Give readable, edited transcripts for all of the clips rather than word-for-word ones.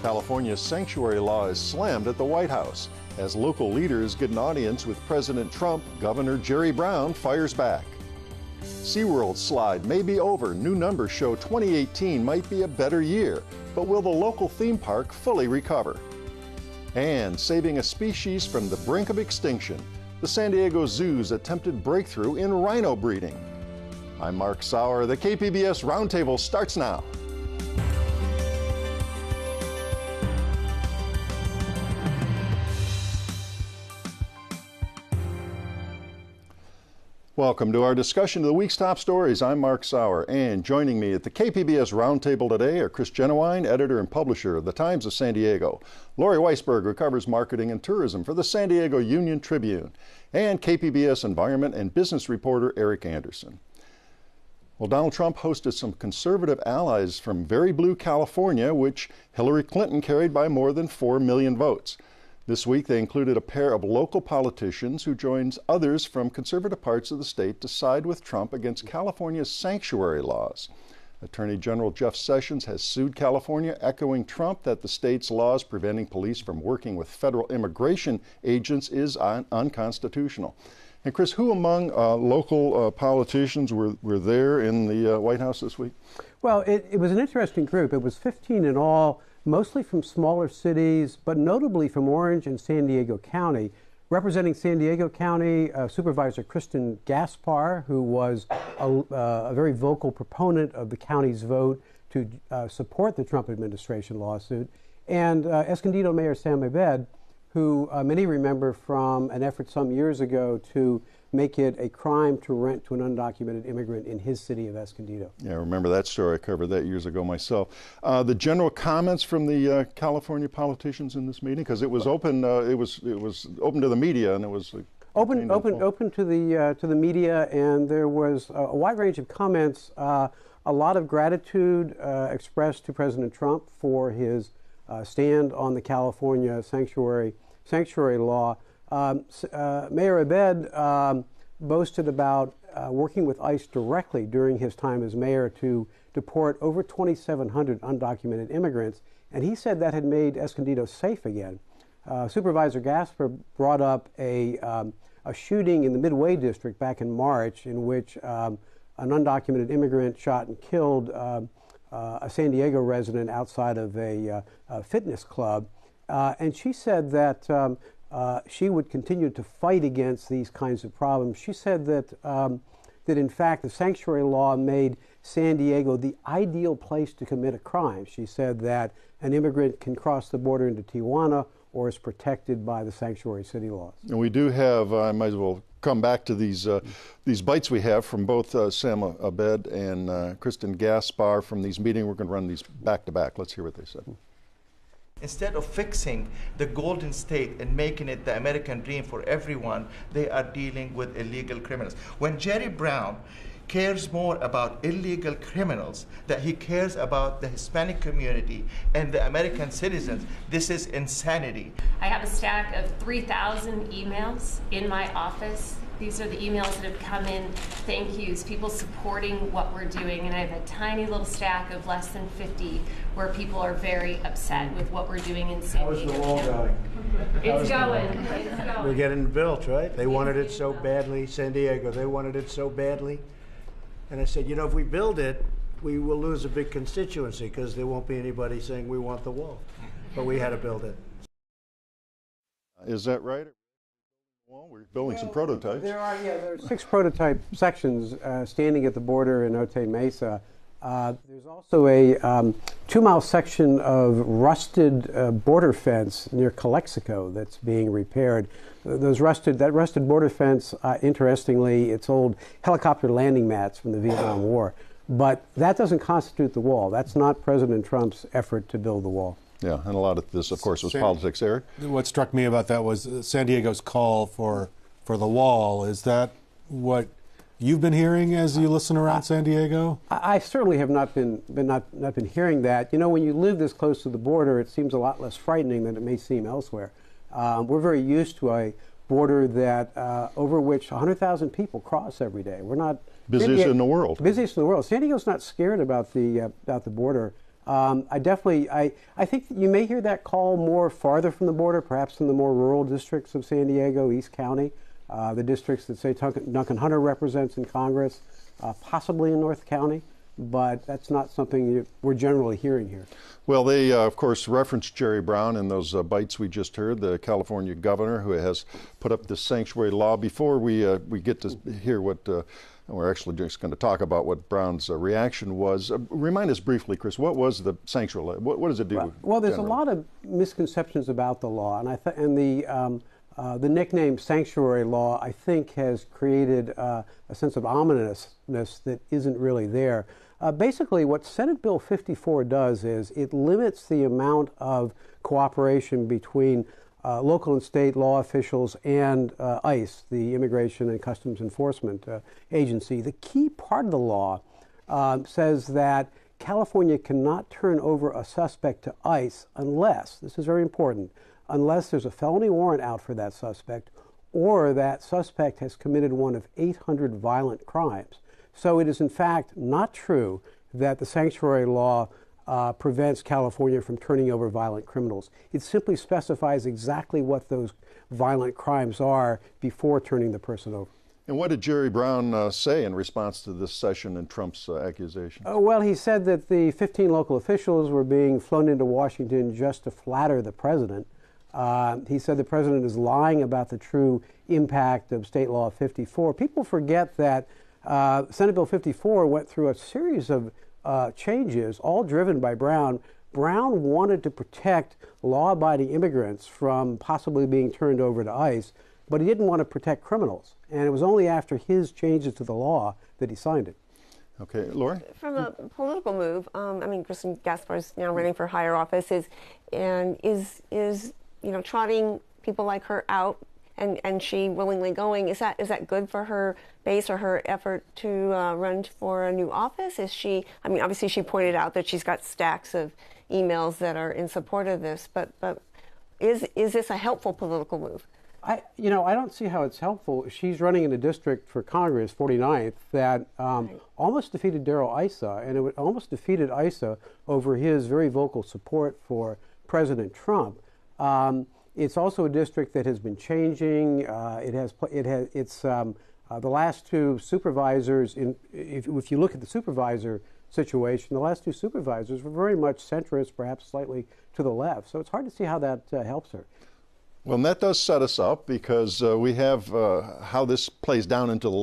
California's sanctuary law is slammed at the White House. As local leaders get an audience with President Trump, Governor Jerry Brown fires back. SeaWorld slide may be over. New numbers show 2018 might be a better year, but will the local theme park fully recover? And saving a species from the brink of extinction, the San Diego Zoo's attempted breakthrough in rhino breeding. I'm Mark Sauer. The KPBS Roundtable starts now. Welcome to our discussion of the week's top stories. I'm Mark Sauer, and joining me at the KPBS Roundtable today are Chris Genuine, editor and publisher of the Times of San Diego, Lori Weisberg, who covers marketing and tourism for the San Diego Union Tribune, and KPBS environment and business reporter Eric Anderson. Well, Donald Trump hosted some conservative allies from very blue California, which Hillary Clinton carried by more than 4 million votes. This week, they included a pair of local politicians who joined others from conservative parts of the state to side with Trump against California's sanctuary laws. Attorney General Jeff Sessions has sued California, echoing Trump that the state's laws preventing police from working with federal immigration agents is unconstitutional. And Chris, who among local politicians were there in the White House this week? Well, it was an interesting group. It was 15 in all, mostly from smaller cities, but notably from Orange and San Diego County. Representing San Diego County, Supervisor Kristen Gaspar, who was a very vocal proponent of the county's vote to support the Trump administration lawsuit, and Escondido Mayor Sam Abed, who many remember from an effort some years ago to make it a crime to rent to an undocumented immigrant in his city of Escondido. Yeah, I remember that story. I covered that years ago myself. The general comments from the California politicians in this meeting, because it was open. It was open to the media, and it was open to the media, and there was a wide range of comments. A lot of gratitude expressed to President Trump for his stand on the California sanctuary law. Mayor Abed boasted about working with ICE directly during his time as mayor to deport over 2,700 undocumented immigrants, and he said that had made Escondido safe again. Supervisor Gaspar brought up a shooting in the Midway district back in March, in which an undocumented immigrant shot and killed a San Diego resident outside of a fitness club, and she said that she would continue to fight against these kinds of problems. She said that in fact the sanctuary law made San Diego the ideal place to commit a crime. She said that an immigrant can cross the border into Tijuana or is protected by the sanctuary city laws. And we do have, I might as well come back to these bites we have from both Sam Abed and Kristen Gaspar from these meetings. We're going to run these back to back. Let's hear what they said. Instead of fixing the Golden State and making it the American dream for everyone, they are dealing with illegal criminals. When Jerry Brown cares more about illegal criminals than he cares about the Hispanic community and the American citizens, this is insanity. I have a stack of 3,000 emails in my office. These are the emails that have come in, thank yous, people supporting what we're doing, and I have a tiny little stack of less than 50 where people are very upset with what we're doing in San Diego. How's the wall going? It's going. We're getting it built, right? They wanted it so badly, San Diego, they wanted it so badly. And I said, you know, if we build it, we will lose a big constituency because there won't be anybody saying we want the wall. But we had to build it. Is that right? Well, we're building some prototypes. There are 6 prototype sections standing at the border in Otay Mesa. There's also a 2-mile section of rusted border fence near Calexico that's being repaired. That rusted border fence, interestingly, it's old helicopter landing mats from the Vietnam War. But that doesn't constitute the wall. That's not President Trump's effort to build the wall. Yeah, and a lot of this, of course, was politics, Eric. What struck me about that was San Diego's call for the wall. Is that what you've been hearing as you listen around San Diego? I certainly have not been hearing that. You know, when you live this close to the border, it seems a lot less frightening than it may seem elsewhere. We're very used to a border that over which 100,000 people cross every day. We're not busiest in the world. Busiest in the world. San Diego's not scared about the border. I think you may hear that call more farther from the border, perhaps in the more rural districts of San Diego, East County, the districts that, say, Duncan Hunter represents in Congress, possibly in North County, but that's not something we're generally hearing here. Well, they, of course, referenced Jerry Brown in those bites we just heard, the California governor who has put up this sanctuary law. Before we get to hear what we're actually just going to talk about what Brown's reaction was. Remind us briefly, Chris, what was the sanctuary law? What does it do? Well, there's generally? a lot of misconceptions about the law, and the nickname sanctuary law, I think, has created a sense of ominousness that isn't really there. Basically, what Senate Bill 54 does is it limits the amount of cooperation between local and state law officials and ICE, the Immigration and Customs Enforcement Agency. The key part of the law says that California cannot turn over a suspect to ICE unless, this is very important, unless there's a felony warrant out for that suspect or that suspect has committed one of 800 violent crimes. So it is in fact not true that the sanctuary law prevents California from turning over violent criminals. It simply specifies exactly what those violent crimes are before turning the person over. And what did Jerry Brown say in response to this session and Trump's accusation? Well, he said that the 15 local officials were being flown into Washington just to flatter the president. He said the president is lying about the true impact of State Law 54. People forget that Senate Bill 54 went through a series of changes, all driven by Brown. Brown wanted to protect law-abiding immigrants from possibly being turned over to ICE, but he didn't want to protect criminals. And it was only after his changes to the law that he signed it. Okay, Lori? From a political move, I mean, Kristen Gaspar is now running for higher office, is trotting people like her out, and she willingly going. Is that good for her base or her effort to run for a new office? Is she? I mean, obviously she pointed out that she's got stacks of emails that are in support of this, but is this a helpful political move? I don't see how it's helpful. She's running in a district for Congress, 49th, that almost defeated Darrell Issa, and it almost defeated Issa over his very vocal support for President Trump. It's also a district that has been changing. The last two supervisors. If you look at the supervisor situation, the last two supervisors were very much centrist, perhaps slightly to the left. So it's hard to see how that helps her. Well, and that does set us up because we have how this plays down into the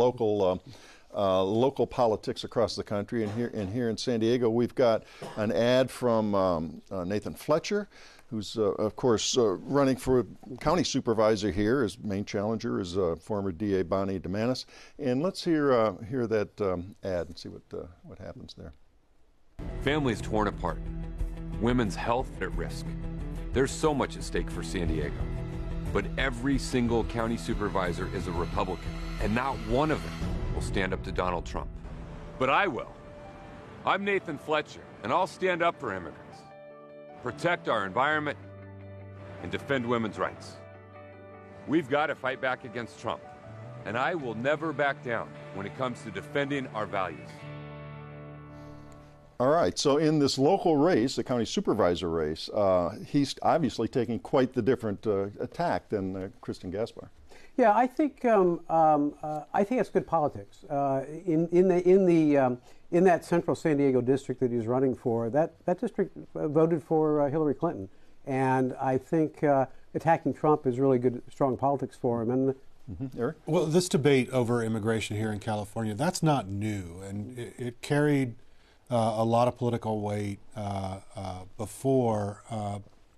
local politics across the country. And here in San Diego, we've got an ad from Nathan Fletcher, who's, of course, running for county supervisor here. His main challenger is former DA Bonnie DeManis. And let's hear that ad and see what happens there. Families torn apart. Women's health at risk. There's so much at stake for San Diego. But every single county supervisor is a Republican, and not one of them will stand up to Donald Trump. But I will. I'm Nathan Fletcher, and I'll stand up for immigrants, protect our environment, and defend women's rights. We've got to fight back against Trump, and I will never back down when it comes to defending our values. All right, so in this local race, the county supervisor race, he's obviously taking quite the different attack than Kristen Gaspar. Yeah, I think it's good politics. In that central San Diego district that he's running for, that district voted for Hillary Clinton, and I think attacking Trump is really good, strong politics for him. And Eric? Well, this debate over immigration here in California, that's not new, and it carried a lot of political weight before,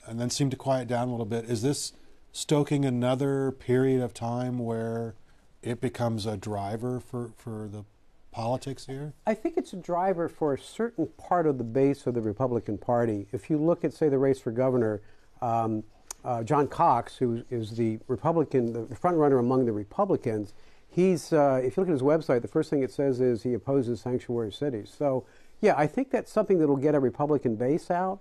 and then seemed to quiet down a little bit. Is this stoking another period of time where it becomes a driver for the politics here? I think it's a driver for a certain part of the base of the Republican Party. If you look at, say, the race for governor, John Cox, who is the Republican, the front runner among the Republicans, if you look at his website, the first thing it says is he opposes sanctuary cities. So, yeah, I think that's something that will get a Republican base out.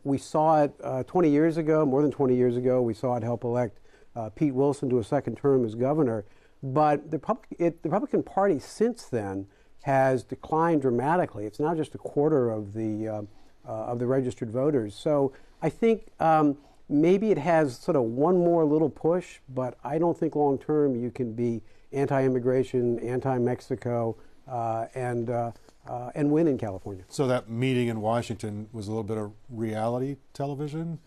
We saw it 20 years ago, more than 20 years ago. We saw it help elect Pete Wilson to a second term as governor. But the Republican Party since then has declined dramatically. It's now just a quarter of the of the registered voters. So I think maybe it has sort of one more little push, but I don't think long term you can be anti-immigration, anti-Mexico, and win in California. So that meeting in Washington was a little bit of reality television?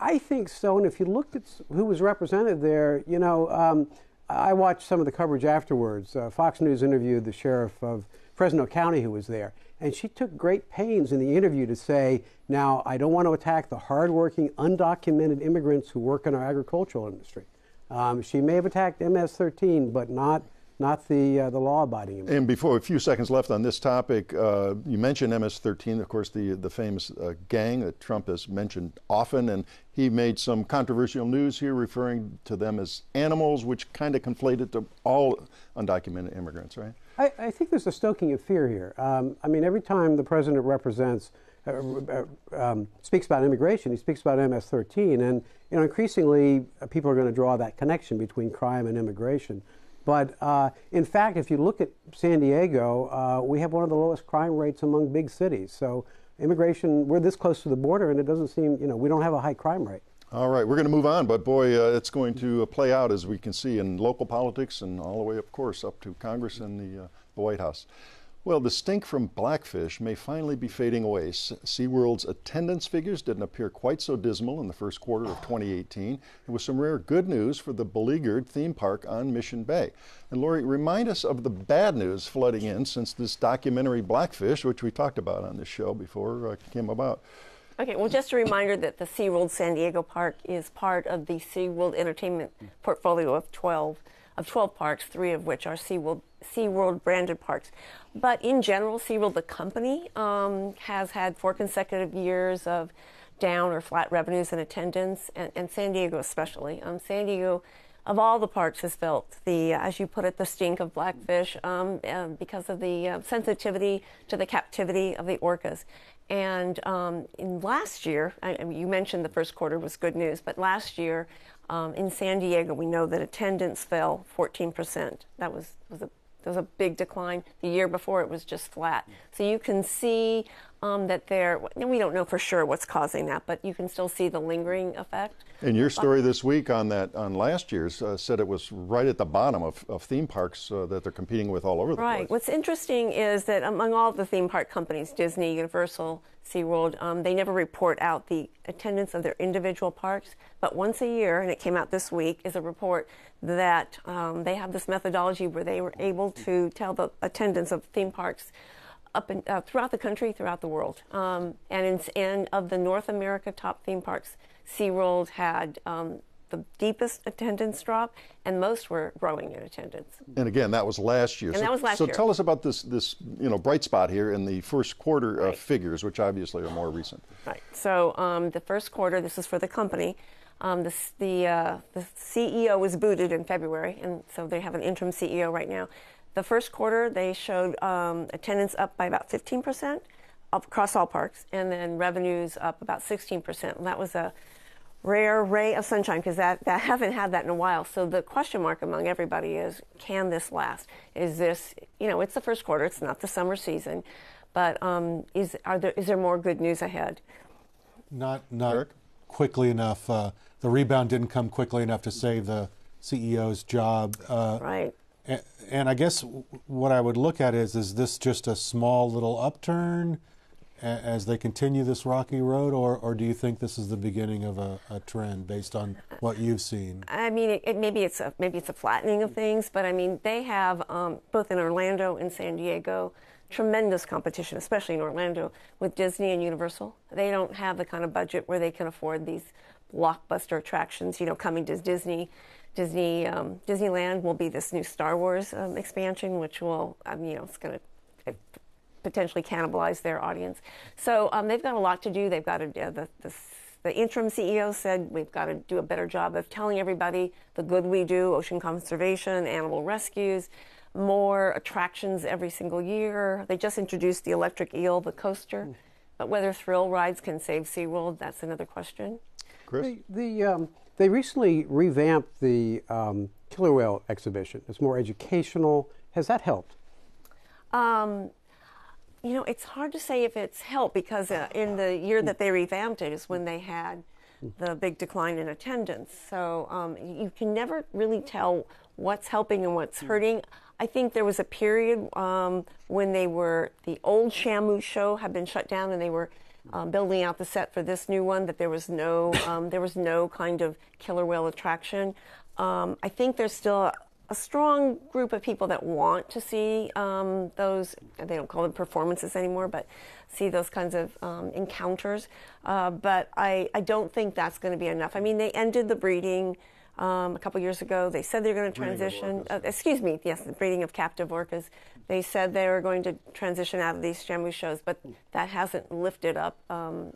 I think so, and if you looked at who was represented there, you know, I watched some of the coverage afterwards. Fox News interviewed the sheriff of Fresno County who was there, and she took great pains in the interview to say, now, I don't want to attack the hardworking, undocumented immigrants who work in our agricultural industry. She may have attacked MS-13, but not the law-abiding immigrants. And before, a few seconds left on this topic, you mentioned MS-13, of course, the famous gang that Trump has mentioned often, and he made some controversial news here referring to them as animals, which kind of conflated to all undocumented immigrants, right? I think there's a stoking of fear here. I mean, every time the president speaks about immigration, he speaks about MS-13, and you know, increasingly people are going to draw that connection between crime and immigration. But in fact, if you look at San Diego, we have one of the lowest crime rates among big cities. So immigration, we're this close to the border, and it doesn't seem, you know, we don't have a high crime rate. All right, we're going to move on, but boy, it's going to play out, as we can see, in local politics and all the way, of course, up to Congress and the White House. Well, the stink from blackfish may finally be fading away. SeaWorld's attendance figures didn't appear quite so dismal in the first quarter of 2018, and with some rare good news for the beleaguered theme park on Mission Bay. And Lori, remind us of the bad news flooding in since this documentary Blackfish, which we talked about on this show before, came about. Okay, well, just a reminder that the SeaWorld San Diego Park is part of the SeaWorld Entertainment portfolio of 12 parks, 3 of which are SeaWorld branded parks. But in general, SeaWorld, the company, has had 4 consecutive years of down or flat revenues and attendance, and San Diego especially. San Diego, of all the parks, has felt the, as you put it, the stink of blackfish because of the sensitivity to the captivity of the orcas. And in last year, you mentioned the first quarter was good news, but last year in San Diego, we know that attendance fell 14%. That was a big decline. The year before, it was just flat. So you can see that we don't know for sure what's causing that, but you can still see the lingering effect. And your story this week on last year's said it was right at the bottom of theme parks that they're competing with all over the place. Right. What's interesting is that among all the theme park companies, Disney, Universal, SeaWorld, they never report out the attendance of their individual parks. But once a year, and it came out this week, is a report that they have this methodology where they were able to tell the attendance of theme parks up and throughout the country, throughout the world. And of the North America top theme parks, SeaWorld had the deepest attendance drop, and most were growing in attendance. And again, that was last year. And that was last year. So tell us about this bright spot here in the first quarter figures, which obviously are more recent. Right. So the first quarter, this is for the company. The CEO was booted in February, and so they have an interim CEO right now. The first quarter, they showed attendance up by about 15% across all parks, and then revenues up about 16%. And that was a rare ray of sunshine, because that haven't had that in a while. So the question mark among everybody is, can this last? Is this, it's the first quarter, it's not the summer season, but is there more good news ahead? Not quickly enough. The rebound didn't come quickly enough to save the CEO's job. Right. And I guess what I would look at is this just a small little upturn as they continue this rocky road, or do you think this is the beginning of a trend based on what you've seen? I mean, maybe it's a flattening of things, but I mean, they have both in Orlando and San Diego tremendous competition, especially in Orlando with Disney and Universal. They don't have the kind of budget where they can afford these blockbuster attractions. Coming to Disneyland will be this new Star Wars expansion, which will, it's going to potentially cannibalize their audience. So they've got a lot to do. They've got to, the interim CEO said, we've got to do a better job of telling everybody the good we do, ocean conservation, animal rescues, more attractions every single year. They just introduced the electric eel, the coaster. But whether thrill rides can save SeaWorld, that's another question. Chris? They recently revamped the killer whale exhibition. It's more educational. Has that helped? it's hard to say if it's helped because in the year that they revamped it is when they had the big decline in attendance. So you can never really tell what's helping and what's hurting. I think there was a period when the old Shamu show had been shut down and they were building out the set for this new one, that there was no kind of killer whale attraction. I think there's still a strong group of people that want to see those, they don't call them performances anymore, but see those kinds of encounters. But I don't think that's going to be enough. I mean, they ended the breeding a couple years ago. They said they're going to transition, the breeding of captive orcas. They said they were going to transition out of these Shamu shows, but that hasn't lifted up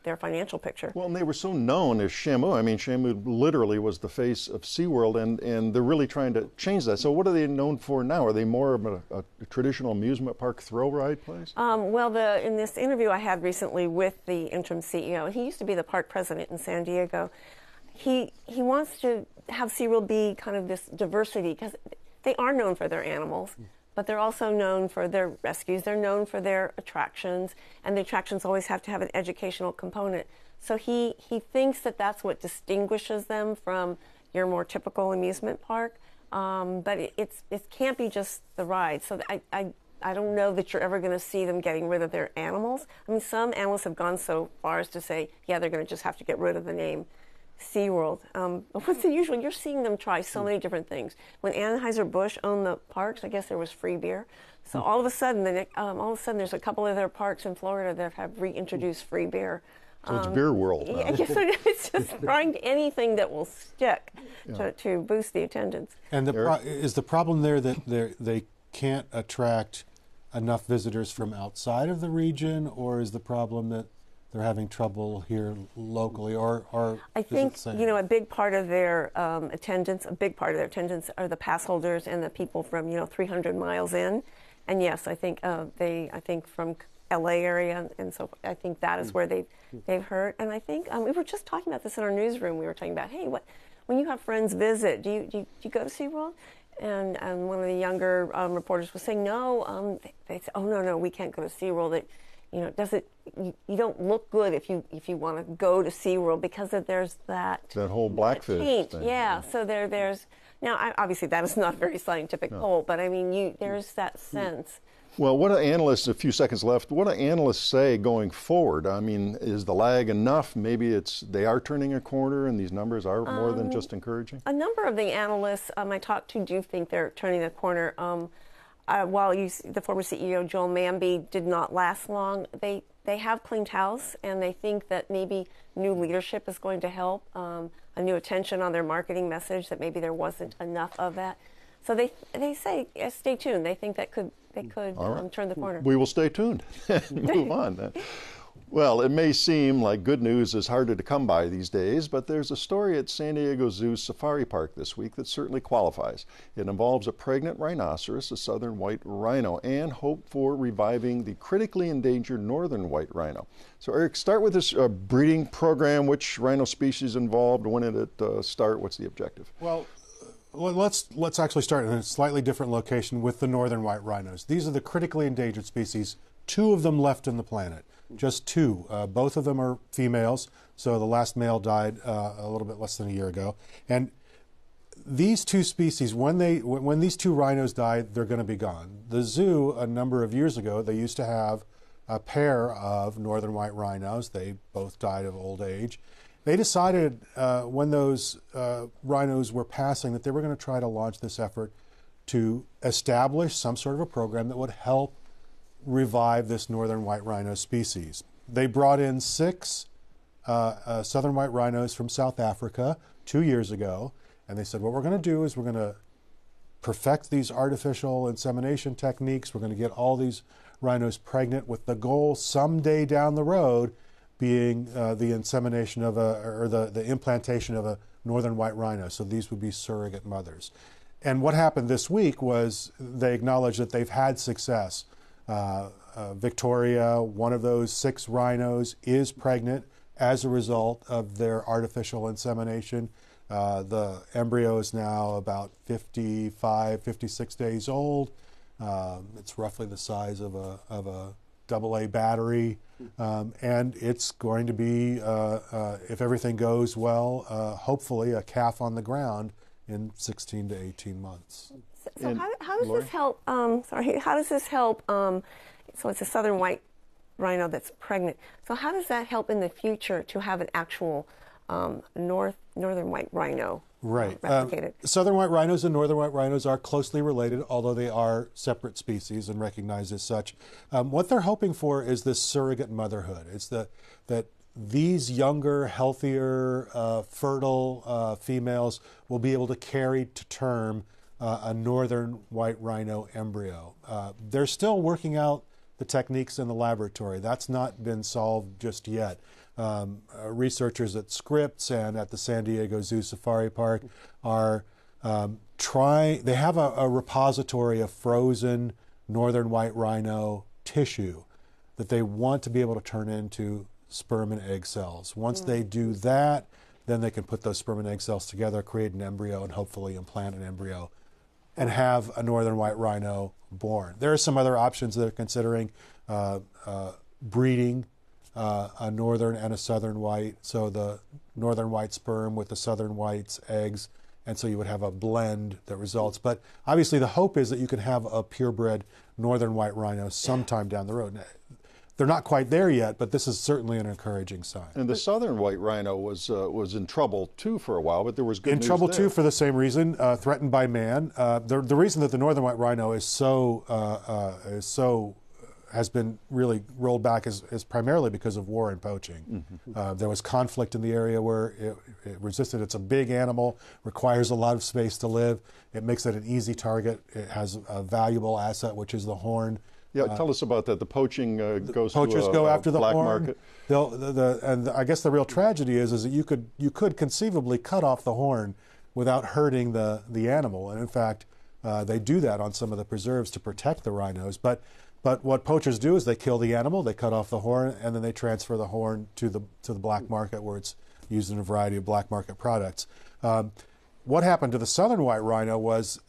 their financial picture. Well, and they were so known as Shamu. I mean, Shamu literally was the face of SeaWorld, and they're really trying to change that. So what are they known for now? Are they more of a traditional amusement park thrill ride place? Well, in this interview I had recently with the interim CEO, he used to be the park president in San Diego. He wants to have SeaWorld be kind of this diversity, because they are known for their animals, but they're also known for their rescues. They're known for their attractions, and the attractions always have to have an educational component. So he thinks that that's what distinguishes them from your more typical amusement park. But it can't be just the ride. So I don't know that you're ever going to see them getting rid of their animals. I mean, some analysts have gone so far as to say, yeah, they're going to just have to get rid of the name SeaWorld. But what's unusual, you're seeing them try so many different things. When Anheuser-Busch owned the parks, I guess there was free beer. So all of a sudden, there's a couple of their parks in Florida that have reintroduced free beer. So it's beer world. Yeah, yes, it's just trying anything that will stick to boost the attendance. And is the problem there that they can't attract enough visitors from outside of the region, or is the problem that they're having trouble here locally, or I think a big part of their attendance, are the pass holders and the people from 300 miles in, and yes, I think from LA area, and so I think that is where they've hurt. And I think we were just talking about this in our newsroom. We were talking about, hey, when you have friends visit, do you go to SeaWorld? And one of the younger reporters was saying, no. They said, oh no, we can't go to SeaWorld. You don't look good if you want to go to SeaWorld because there's that whole blackfish thing. Yeah, so there's now obviously that is not a very scientific poll, but I mean there's that sense. Well, what do analysts, a few seconds left, what do analysts say going forward? I mean, is the lag enough? Maybe they are turning a corner and these numbers are more than just encouraging? A number of the analysts I talked to do think they're turning the corner. While the former CEO, Joel Manby, did not last long, they have cleaned house, and they think that maybe new leadership is going to help, a new attention on their marketing message, that maybe there wasn't enough of that. So they say, stay tuned. They think that they could turn the corner. We will stay tuned and move on. Well, it may seem like good news is harder to come by these days, but there's a story at San Diego Zoo's Safari Park this week that certainly qualifies. It involves a pregnant rhinoceros, a southern white rhino, and hope for reviving the critically endangered northern white rhino. So, Eric, start with this breeding program. Which rhino species involved? When did it start? What's the objective? Well, let's actually start in a slightly different location with the northern white rhinos. These are the critically endangered species. 2 of them left on the planet. Just 2. Both of them are females, so the last male died a little bit less than a year ago. And these 2 species, when these 2 rhinos died, they're going to be gone. The zoo, a number of years ago, they used to have a pair of northern white rhinos. They both died of old age. They decided when those rhinos were passing that they were going to try to launch this effort to establish some sort of a program that would help revive this northern white rhino species. They brought in 6 southern white rhinos from South Africa 2 years ago, and they said, what we're going to do is we're going to perfect these artificial insemination techniques. We're going to get all these rhinos pregnant, with the goal someday down the road being the insemination of the implantation of a northern white rhino. So these would be surrogate mothers. And what happened this week was they acknowledged that they've had success. Victoria, one of those 6 rhinos, is pregnant as a result of their artificial insemination. The embryo is now about 55, 56 days old. It's roughly the size of a AA battery, and it's going to be, if everything goes well, hopefully a calf on the ground in 16 to 18 months. So how does this help? How does this help? So it's a southern white rhino that's pregnant. So how does that help in the future to have an actual northern white rhino? Right. Replicated. Southern white rhinos and northern white rhinos are closely related, although they are separate species and recognized as such. What they're hoping for is this surrogate motherhood. It's that these younger, healthier, fertile females will be able to carry to term a northern white rhino embryo. They're still working out the techniques in the laboratory. That's not been solved just yet. Researchers at Scripps and at the San Diego Zoo Safari Park are they have a repository of frozen northern white rhino tissue that they want to be able to turn into sperm and egg cells. Once they do that, then they can put those sperm and egg cells together, create an embryo, and hopefully implant an embryo and have a northern white rhino born. There are some other options that they're considering, breeding a northern and a southern white, so the northern white sperm with the southern white's eggs, and so you would have a blend that results. But obviously the hope is that you can have a purebred northern white rhino sometime down the road. They're not quite there yet, but this is certainly an encouraging sign. And the southern white rhino was in trouble too for a while, but there was good news trouble there. too for the same reason, threatened by man. The reason that the northern white rhino has been really rolled back is primarily because of war and poaching. There was conflict in the area where it resisted. It's a big animal, requires a lot of space to live. It makes it an easy target. It has a valuable asset, which is the horn. Yeah, tell us about that. The poaching goes poachers to go after the black horn. market. And I guess the real tragedy is that you could conceivably cut off the horn without hurting the animal. And in fact, they do that on some of the preserves to protect the rhinos. But what poachers do is they kill the animal, they cut off the horn, and then they transfer the horn to the black market, where it's used in a variety of black market products. What happened to the southern white rhino was,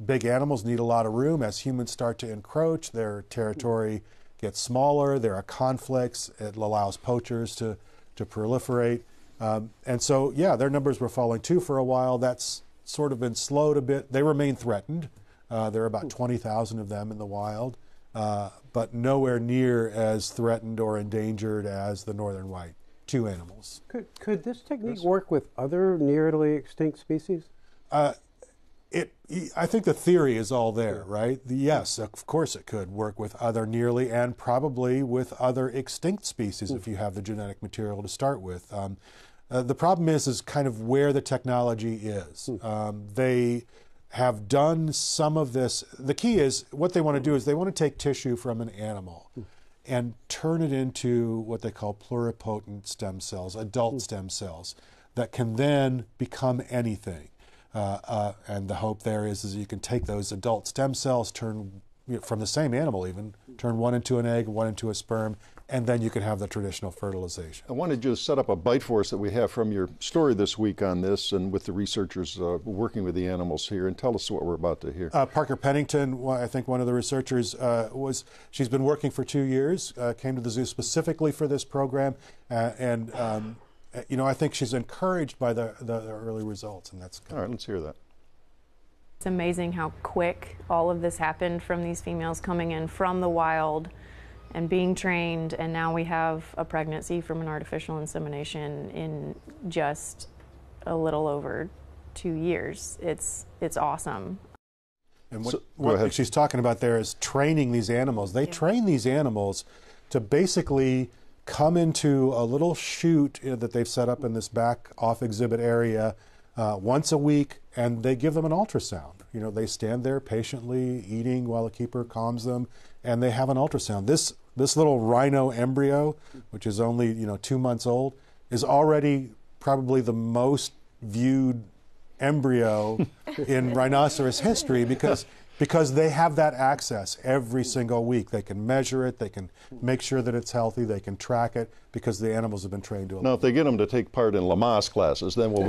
big animals need a lot of room. As humans start to encroach, their territory gets smaller. There are conflicts. It allows poachers to proliferate. And so, their numbers were falling too for a while. That's sort of been slowed a bit. They remain threatened. There are about 20,000 of them in the wild, but nowhere near as threatened or endangered as the northern white. Two animals. Could this technique work with other nearly extinct species? I think the theory is all there, right? Yes, of course it could work with other nearly and probably with other extinct species if you have the genetic material to start with. The problem is kind of where the technology is. They have done some of this. The key is what they want to do is they want to take tissue from an animal and turn it into what they call pluripotent stem cells, adult stem cells, that can then become anything. And the hope there is you can take those adult stem cells, turn from the same animal even, turn one into an egg, one into a sperm, and then you can have the traditional fertilization. I wanted you to set up a bite for us that we have from your story this week on this and with the researchers working with the animals here, and tell us what we're about to hear. Parker Pennington, I think one of the researchers, she's been working for 2 years, came to the zoo specifically for this program, and I think she's encouraged by the early results, and that's all right. Let's hear that. It's amazing how quick all of this happened from these females coming in from the wild and being trained, and now we have a pregnancy from an artificial insemination in just a little over 2 years. It's awesome. And what she's talking about there is training these animals. They train these animals to basically come into a little chute that they've set up in this back off exhibit area once a week, and they give them an ultrasound. They stand there patiently eating while the keeper calms them, and they have an ultrasound. This little rhino embryo, which is only 2 months old, is already probably the most viewed embryo in rhinoceros history because Because they have that access every single week. They can measure it, they can make sure that it's healthy, they can track it, because the animals have been trained to it. Now, if they get them to take part in Lamaze classes, then we'll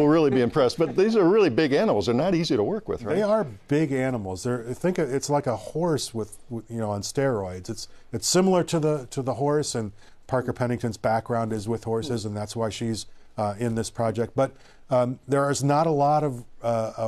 really be impressed. But these are really big animals. They're not easy to work with, right? They are big animals. Think it's like a horse with on steroids. It's similar to the horse, and Parker Pennington's background is with horses, and that's why she's in this project. But there is not a lot of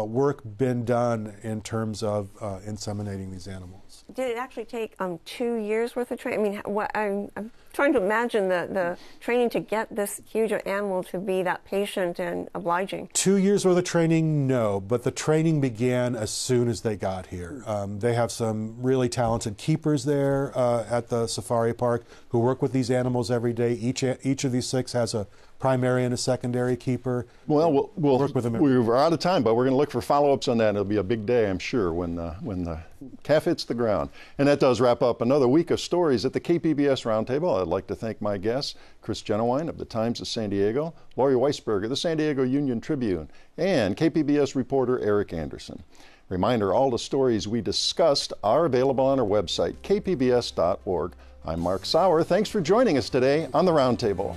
work been done in terms of inseminating these animals. Did it actually take 2 years worth of training? I mean, I'm trying to imagine the training to get this huge animal to be that patient and obliging. 2 years worth of training, no, but the training began as soon as they got here. They have some really talented keepers there at the safari park who work with these animals every day. Each of these 6 has a primary and a secondary keeper. Well, we'll work with them. We're out of time, but we're going to look for follow-ups on that. It'll be a big day, I'm sure, when the calf hits the ground. And that does wrap up another week of stories at the KPBS Roundtable. I'd like to thank my guests, Chris Genuine of the Times of San Diego, Lori Weisberger, the San Diego Union Tribune, and KPBS reporter Eric Anderson. Reminder, all the stories we discussed are available on our website, kpbs.org. I'm Mark Sauer. Thanks for joining us today on the Roundtable.